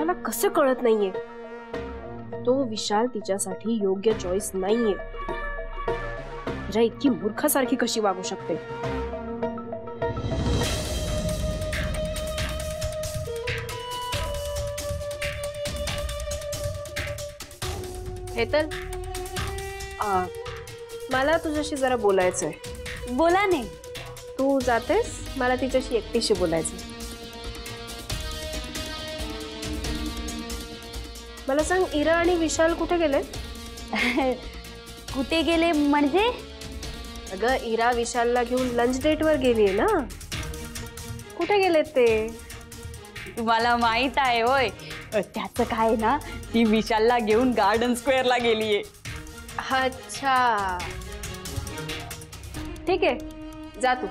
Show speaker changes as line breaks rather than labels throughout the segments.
इराला कसं कळत नाहीये तो विशाल तिच्यासाठी योग्य चॉईस नाहीये. इरा इतकी मूर्खासारखी कशी वागू शकते? हेतल, मला तुझ्याशी जरा बोलायचंय.
बोला ने.
तू जातेस? मला तिच्याशी एकटीशी बोलायचंय. मला सांग, इरा आणि विशाल कुठे गेले?
कुठे गेले म्हणजे?
अगं, इरा विशालला घेऊन लंच डेट वर गेलीये ना. कुठे गेलेत ते?
तुम्हाला माहित आहे होय? त्याचं काय ना, ती विशालला घेऊन गार्डन स्क्वेअरला गेलीये.
अच्छा, ठीक आहे, जा तू.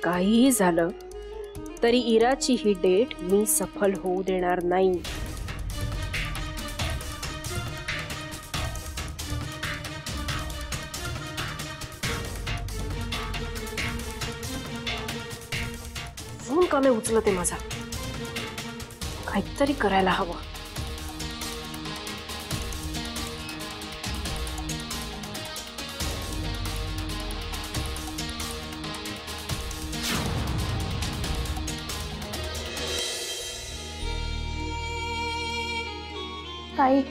काहीही झालं तरी इराची ही डेट मी सफल होऊ देणार नाही. फोन का नाही उचलते माझा? काहीतरी करायला हवं.
ताई,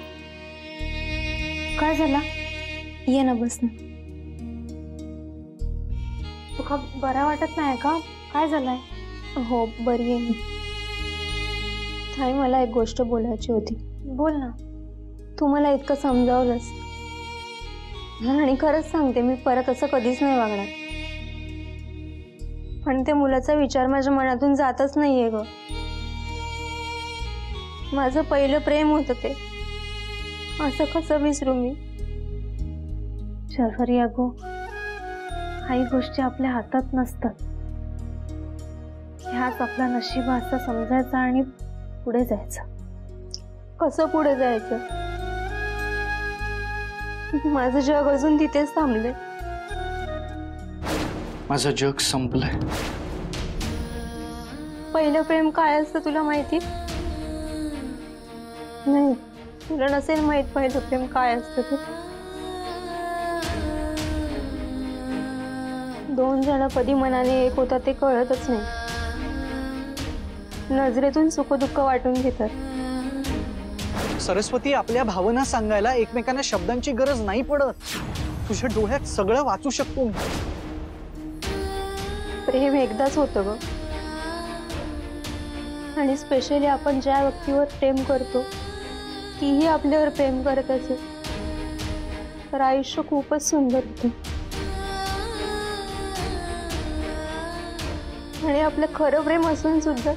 काय झाला? ये ना, बस ना. तुका बरा वाटत नाही का? काय झालंय? हो, बरी आहे मी. ताई, मला एक गोष्ट बोलायची होती. बोल ना. तू मला इतकं समजावलंस आणि खरंच सांगते, मी परत असं कधीच नाही वागणार. पण त्या मुलाचा विचार माझ्या मनातून जातच नाहीये ग. माझं पहिलं प्रेम होतं ते. असं कसं विसरू मी? शर्वरी अगो, काही गोष्टी आपल्या हातात नसतात. ह्याच आपला नशीब असं समजायचं आणि पुढे जायचं. कसं पुढे जायचं? माझं जग अजून तिथेच थांबले.
माझं जग संपलंय.
पहिलं प्रेम काय असतं तुला माहिती? नाही, तुला नसेल माहित पहिलं प्रेम काय असतं ते. दोन जण कधी मनाने एक होतात ते कळतच नाही. नजरेतून सुख दुःख वाटून घेतात.
सरस्वती, आपल्या भावना सांगायला एकमेकांना शब्दांची गरज नाही पडत. तुझ्या डोळ्यात सगळं वाचू शकतो.
प्रेम एकदाच होतं ग. आणि स्पेशली आपण ज्या व्यक्तीवर प्रेम करतो तीही आपल्यावर प्रेम करत असेल तर आयुष्य खूपच सुंदर होतं. आणि आपलं खरं प्रेम असून सुद्धा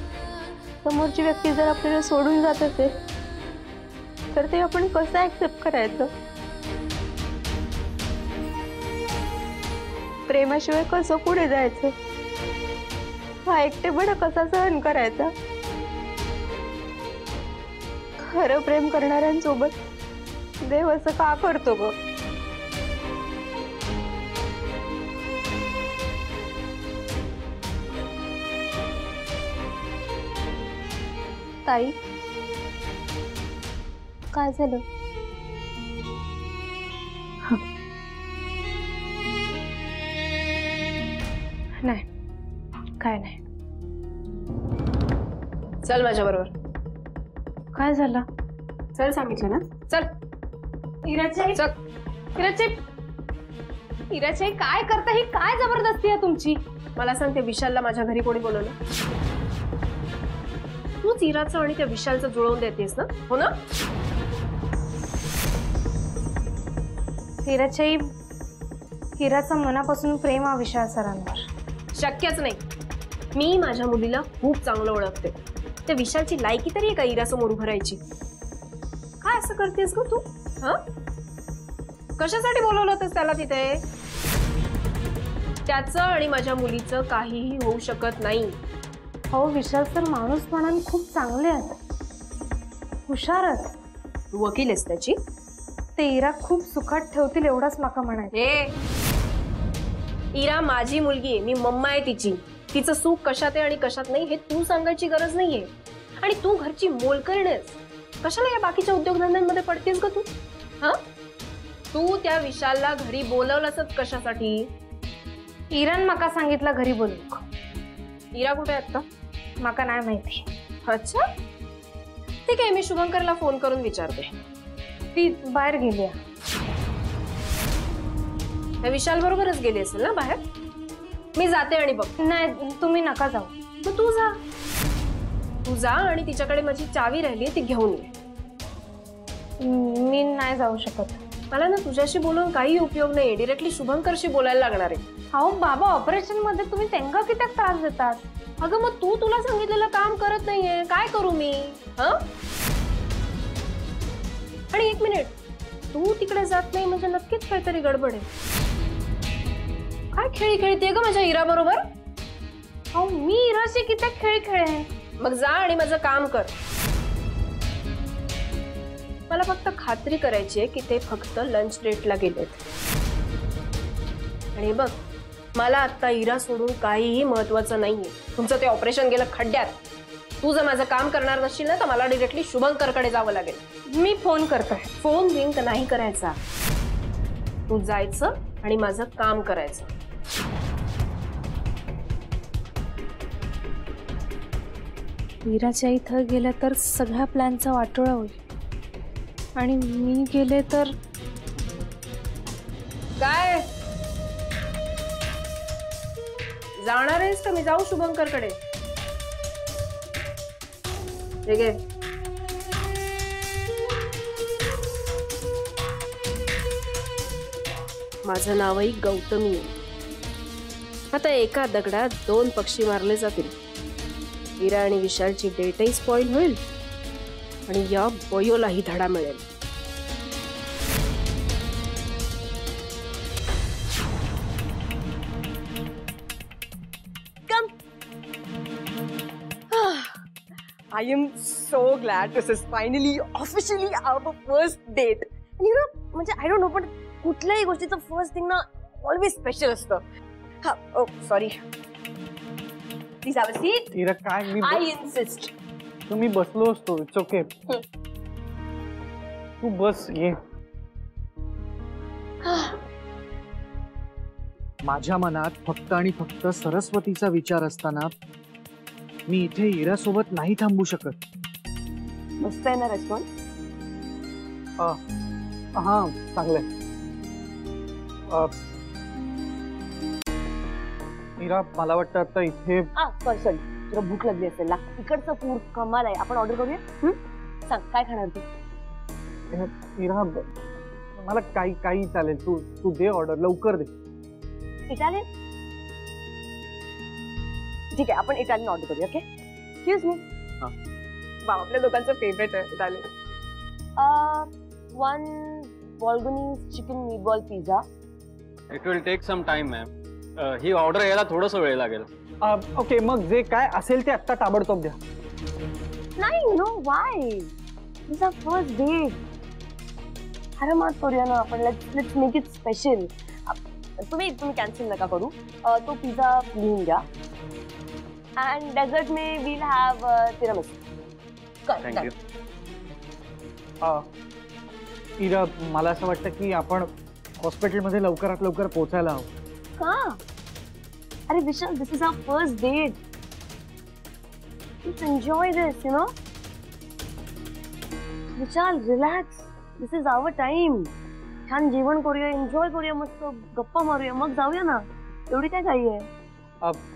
समोरची व्यक्ती जर आपल्याला सोडून जात असेल तर ते आपण कसं ऍक्सेप्ट करायचं? प्रेमाशिवाय कसं पुढे जायचं? हा एकटेपणा कसा सहन करायचा? खरं प्रेम करणाऱ्यांसोबत देव असं का करतो ग? ताई, काय झालं? नाही, काय नाही.
चल माझ्या बरोबर.
काय झालं?
चल, सांगितलं ना, चल.
इराचे,
चल.
इराचे काय करता? ही काय जबरदस्ती आहे तुमची?
मला सांग, त्या विशालला माझ्या घरी कोणी बोलवलं? तूच इराचं आणि त्या विशालचं जुळवून देतेस ना, हो ना?
इराचे, इराचं मनापासून प्रेम हा विशाल सरांवर.
शक्यच नाही. मी माझ्या मुलीला खूप चांगलं ओळखते. त्या विशालची लायकी तरी आहे का इरासमोर उभं राहायची? काय असं करतेस ग तू? हा, कशासाठी बोलवलं होतंस त्याला तिथे? त्याचं आणि माझ्या मुलीचं काहीही होऊ शकत नाही.
हो, विशाल सर माणूस म्हणान खूप चांगले आहेत, हुशार आहेत.
तू वकील आहेस त्याची?
ते इरा खूप सुखात ठेवतील एवढाच माका म्हणायचं.
इरा माझी मुलगी आहे, मी मम्मा आहे तिची. तिचं सुख कशात आहे आणि कशात नाही हे तू सांगायची गरज नाहीये. आणि तू घरची मोलकरीण आहेस, कशाला या बाकीच्या उद्योगधंद्यांमध्ये पडतेस ग तू? हा, तू त्या विशालला घरी बोलवलंसच कशासाठी?
इरान माका सांगितलं घरी बोलू.
इरा कुठे आहे आता?
माका नाही माहिती.
अच्छा ठीक आहे, मी शुभंकरला फोन करून विचारते.
ती बाहेर गेली.
त्या विशाल बरोबरच गेली असेल ना बाहेर. मी जाते आणि बघ.
नाही तुम्ही नका जाऊ.
मग तू जा, तू जा आणि तिच्याकडे माझी चावी राहिली ती घेऊन ये.
मी नाही जाऊ शकत.
मला ना तुझ्याशी बोलून काही उपयोग नाही, डिरेक्टली शुभंकरशी बोलायला लागणार आहे.
अहो बाबा ऑपरेशन मध्ये तुम्ही त्यांना किती त्रास देतात.
अगं मग तू तुला सांगितलेलं काम करत नाहीये, काय करू मी? हा, आणि एक मिनिट, तू तिकडे जात नाही म्हणजे नक्कीच काहीतरी गडबड आहे. काय खेळी खेळते ग माझ्या इरा बरोबर?
अहो मी इराशी किती खेळ खेळे.
मग जा आणि माझं काम कर. मला फक्त खात्री करायची आहे की ते फक्त लंच डेटला गेलेत. आणि बघ, मला आता इरा सोडून काहीही महत्वाचं नाहीये. तुमचं ते ऑपरेशन गेलं खड्ड्यात. तू जर माझं काम करणार नसशील ना तर मला डिरेक्टली शुभंकरकडे जावं लागेल.
मी फोन करते.
फोन रिंग नाही करायचा, तू जायचं आणि माझं काम करायचं.
इराच्या इथं गेलं तर सगळ्या प्लॅनचा वाटोळा होईल आणि मी गेले तर
काय जाणार आहेस का? मी जाऊ शुभंकरकडे? ठीक आहे. माझं नावही गौतमी आहे. आता एका दगडात दोन पक्षी मारले जातील. इरा आणि विशालची डेटही स्पॉइल होईल आणि या बयोलाही धडा मिळेल.
I am so glad this is finally officially our first date. And you know, म्हणजे I don't know, पण कुठल्याही गोष्टीचं फर्स्ट थिंग ना ऑलवेज स्पेशल असतं. हा, oh sorry. Please have a seat.
Ira काय
I insist.
मी बसलो असतो. It's okay. तू बस ये. माझ्या मनात फक्त आणि फक्त सरस्वतीचा विचार असताना मी इथे इरा सोबत नाही थांबू शकत.
मस्त आहे ना रेस्टॉरंट?
हा चांगलंय. इरा मला वाटतं आता इथे
सॉरी तुला भूक लागली असेल ना. इकडचं फूड कमाल आहे. आपण ऑर्डर करूया. सांग काय खाणार तू?
इरा मला काही चालेल. तू दे ऑर्डर, लवकर दे.
इटालियन? ठीक आहे, आपण इटालियन ऑर्डर करूया. Okay, excuse me.
बाबा आपल्या दोघांचं फेवरेट आहे Italian.
One bolognese chicken meatball pizza.
It will take some time ma'am. ही ऑर्डर यायला थोडंसं वेळ लागेल.
ओके, मग जे काय असेल ते आत्ता ताबडतोब द्या.
नाही, नो वाय. दिस आवर फर्स्ट डेट. आरामात करूया ना आपण. Let's make it special. तुम्ही कॅन्सल नका करू. तो पिझ्झा लिहून घ्या. अँड डेझर्ट में वील हॅव तिरामिसू.
थँक्यू.
इरा मला असं वाटतं की आपण हॉस्पिटलमध्ये लवकरात लवकर पोहोचायला हवं.
का? अरे Vishal, this is our first date. Let's enjoy this, you know. Vishal relax. This is our time. छान जेवण करूया, एन्जॉय करूया, मस्त गप्पा मारूया, मग जाऊया ना. एवढी काय घाई आहे?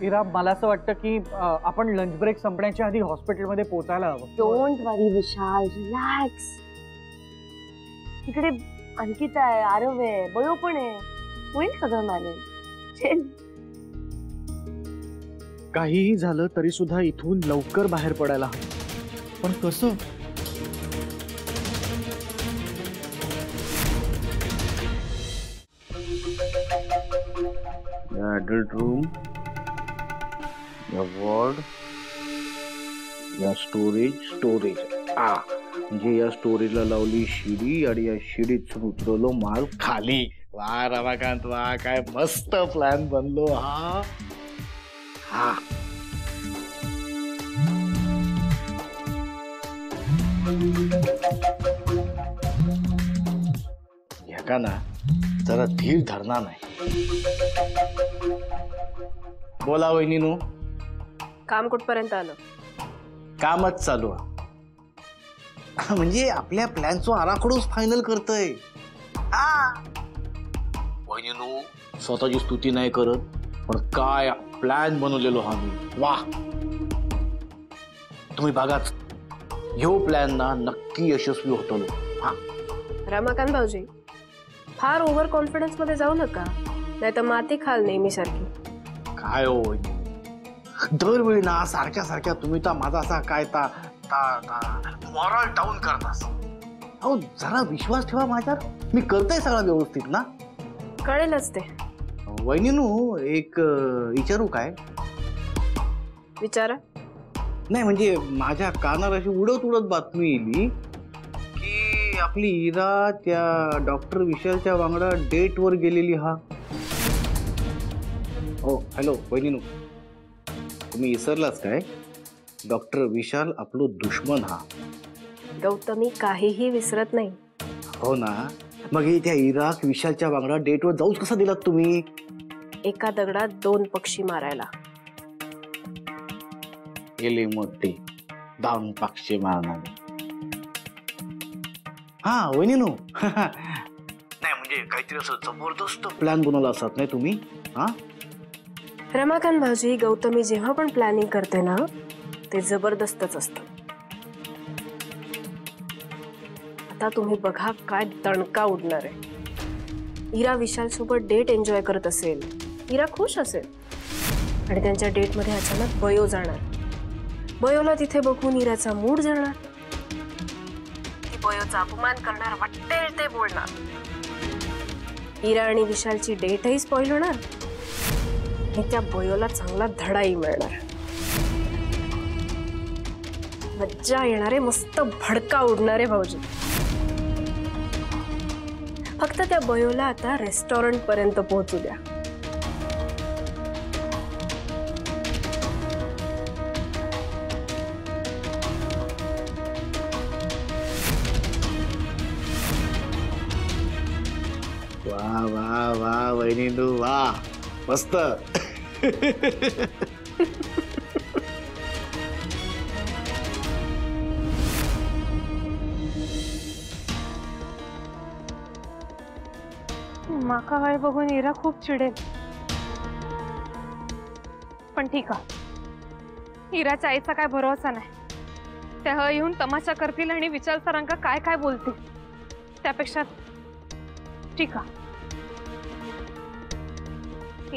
इरा मला असं वाटतं की आपण लंच ब्रेक संपण्याच्या आधी हॉस्पिटलमध्ये पोहोचायला हवं.
Don't worry Vishal, relax. तिकडे अंकिता आहे, आरव आहे, बयो पण आहे. होईल सगळं मॅनेज.
काहीही झालं तरी सुद्धा इथून लवकर बाहेर पडायला हवं. पण कसं?
adult room, your ward, your storage. म्हणजे या स्टोरीला लावली शिडी आणि या शिडीत उतरवलो माल खाली. वा रमाकांत वा, काय मस्त प्लॅन बनलो हा. हा का ना जरा धीर धरणार नाही. बोला वहिनीनू.
काम कुठपर्यंत आलं?
कामच चालू आहे. म्हणजे आपल्या प्लॅनचा आराखडोच फायनल करतय. वहिनीनू स्वतःची स्तुती नाही करत, पण काय प्लॅन बनवलेलो हा मी. वा, तुम्ही बघाच, ह्यो प्लॅन ना नक्की यशस्वी होतो. हा
रमाकांत भाऊजी, फार ओव्हर कॉन्फिडन्स मध्ये जाऊ नका, नाही तर माती खाल नेहमी सारखी.
काय हो वहिनी, दरवेळी ना सारख्या सारख्या तुम्ही तर माझा असा काय मॉरल डाऊन करतास. अहो जरा विश्वास ठेवा माझ्यावर, मी करतोय सगळं व्यवस्थित ना.
कळेलच ते.
वहिनीनू एक विचारू काय?
विचारा.
नाही म्हणजे माझ्या कानावर अशी उडत उडत बातमी येली की आपली इरा त्या डॉक्टर विशालच्या वांगडा डेट वर गेलेली. हा हो, हॅलो वहिनीनू, तुम्ही विसरलाच काय? डॉक्टर विशाल आपलो दुश्मन हा.
गौतमी काहीही विसरत नाही.
हो ना, मग त्या इराक विशालच्या वांगडा डेट वर जाऊच कसा दिलात तुम्ही?
एका दगडात दोन पक्षी मारायला.
गेले मोठे दोन पक्षी मारणारे. हा वहिनीनू, नाही म्हणजे काहीतरी असं जबरदस्त प्लॅन बनवला असतात नाही तुम्ही? हा
रमाकांत भाऊजी, गौतमी जेव्हा पण प्लॅनिंग करते ना ते जबरदस्तच असतं. आता तुम्ही बघा काय दणका उडणार आहे. इरा विशाल सोबत डेट एन्जॉय करत असेल, इरा खुश असेल, आणि त्यांच्या डेट मध्ये अचानक बयो जाणार. बयोला तिथे बघून इराचा मूड जाणार. ती बयोचा अपमान करणार, वाटेल ते बोलणार. इरा आणि विशालची डेटही स्पॉइल होणार आणि त्या बयोला चांगला धडाही मिळणार. मज्जा येणारे, मस्त भडका उडणारे भाऊजी. फक्त त्या बयोला आता रेस्टॉरंट पर्यंत पोहोचू द्या.
वा वा वा वहिनीनू वा, मस्त.
माका हळ बघून इरा खूप चिडेल, पण ठीक आहे. इराच्या आईचा काय भरोसा नाही. त्या हळ येऊन तमाशा करतील आणि विचार सरांका काय काय बोलतील. त्यापेक्षा ठीक आहे,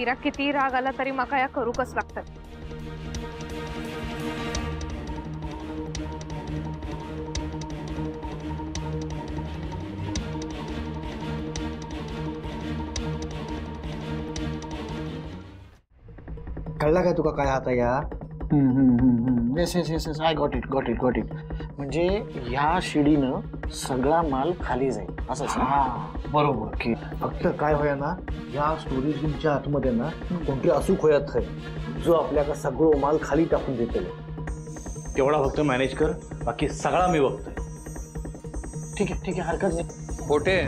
इरा किती राग आला तरी माका या करूकच लागतात.
कळला काय तुका काय आता या?
Yes yes yes yes, I got it got it got it. म्हणजे ह्या शिडीनं सगळा माल खाली जाईल असं.
हा बरोबर. की फक्त काय होया ना, या स्टोरी तुमच्या आतमध्ये ना कोणतरी अचूक होयात आहे जो आपल्याला सगळं माल खाली टाकून देतो. तेवढा फक्त मॅनेज कर, बाकी सगळा मी बघतोय.
ठीक आहे हरकत नाही.
पोटे,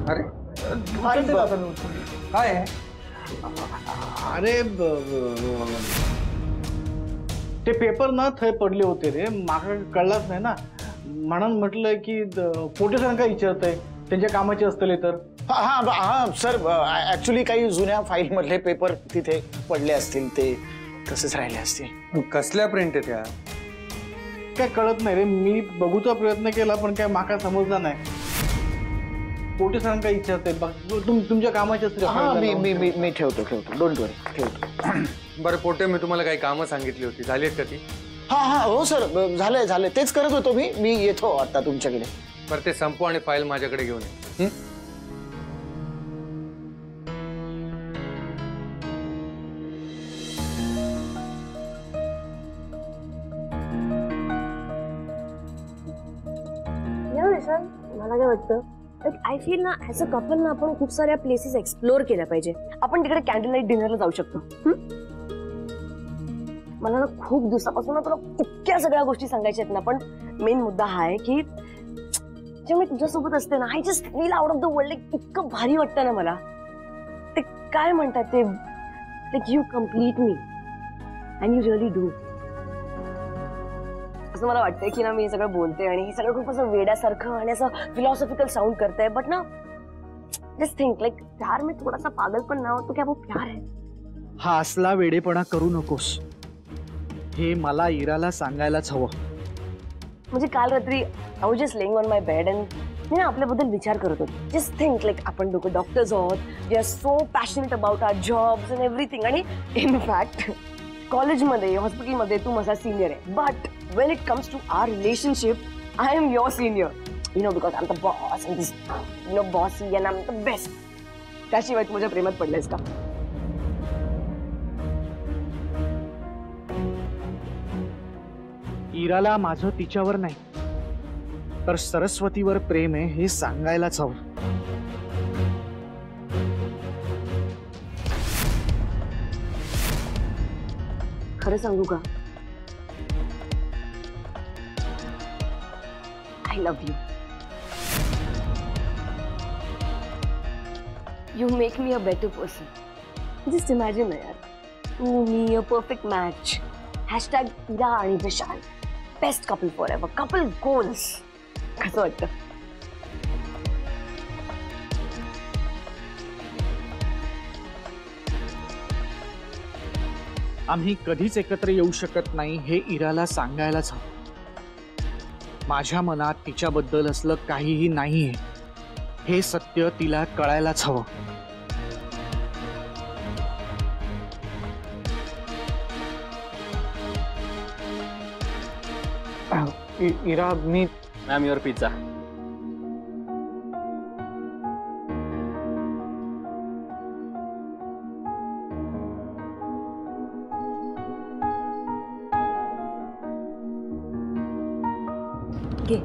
अरे काय आहे?
अरे ते पेपर ना थंय पडले होते रे, माका कळलाच नाही ना, म्हणून म्हटलं की पोटे सरांका विचारतंय त्यांच्या कामाचे असतले तर.
हा सर, ऍक्च्युली काही जुन्या फाईल मधले पेपर तिथे पडले असतील, ते तसेच राहिले असतील.
कसल्या प्रिंट आहे त्या?
काय कळत नाही रे, मी बघूचा प्रयत्न केला पण काय माका समजला नाही. पोटे सरांका विचारतंय, तुमच्या कामाचे असतील.
मी ठेवतो डोंट वरी, ठेवतो.
बरं पोटे, मी तुम्हाला काही कामं सांगितली होती, झाली आहेत का ती?
हा हो सर, झालंय तेच करत होतो मी येतो आता तुमच्याकडे.
बरं ते संपू आणि फाईल माझ्याकडे घेऊन ये.
वाटतं आय फील ना ऍज अ कपल ना आपण खूप साऱ्या प्लेसेस एक्सप्लोर केल्या पाहिजे. आपण तिकडे कॅन्डल लाईट डिनरला जाऊ शकतो. मला ना खूप दिवसापासून ना तुला इतक्या सगळ्या गोष्टी सांगायच्या आहेत ना, पण मेन मुद्दा हा आहे की जेव्हा मी तुझ्यासोबत असते ना I just feel out of the world. इतकं भारी वाटतं ना मला. ते काय म्हणतात ते like you complete me and you really do. असं मला वाटतंय की ना मी हे सगळं बोलते आणि हे सगळं खूप असं वेड्यासारखं आणि असं फिलॉसॉफिकल साऊंड करतंय, बट ना जस्ट थिंक लाईक प्यार में थोडासा पागल पण ना हो तो क्या वो प्यार है.
हा असला वेडेपणा करू नकोस. हे मला इराला सांगायलाच हवं.
म्हणजे काल रात्री I was just laying on my bed and मी ना आपल्याबद्दल विचार करत होते. जस्ट थिंक लाईक आपण दोघं डॉक्टर्स आहोत. We are so passionate about our jobs and everything. आणि इनफॅक्ट कॉलेजमध्ये हॉस्पिटलमध्ये तू माझा सिनियर आहे, but when it comes to our relationship, I am your senior. You know, because I'm the boss and this, you know, bossy and I'm the best. त्याशिवाय तू माझ्या प्रेमात पडलायस का?
इराला माझं तिच्यावर नाही तर सरस्वतीवर प्रेम आहे हे सांगायलाच हवं.
खरं सांगू का? I love you. You make me a better person. Just imagine ना यार, तू मी a perfect match. Hashtag इरा आणि विशाल. Best couple forever. Couple goals. कसं वाटतं?
आम्ही कधीच एकत्र येऊ शकत नाही हे इराला सांगायलाच हवं. माझ्या मनात तिच्याबद्दल असलं काहीही नाहीये हे सत्य तिला कळायलाच हवं.
इरा मी
मॅम युअर पिझ्झा.
घे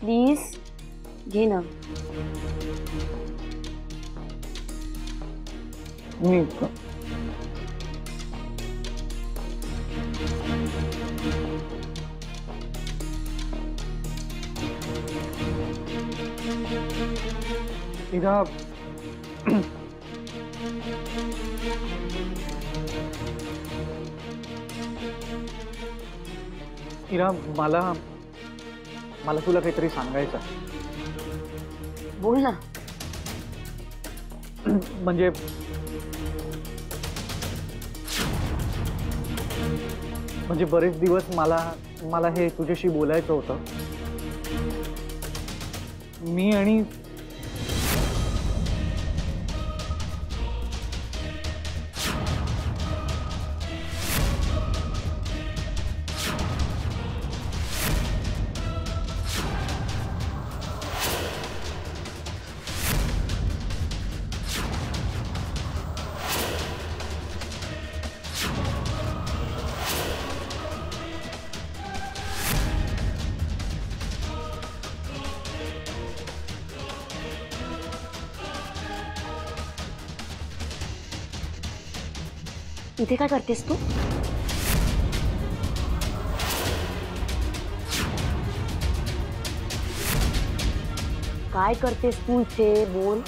प्लीज, घे ना.
मी इरा इरा मला मला तुला काहीतरी सांगायचं.
बोल ना.
म्हणजे बरेच दिवस मला हे तुझ्याशी बोलायचं होतं. मी आणि
इथे काय करतेस तू? काय करतेस तू इथे? बोल.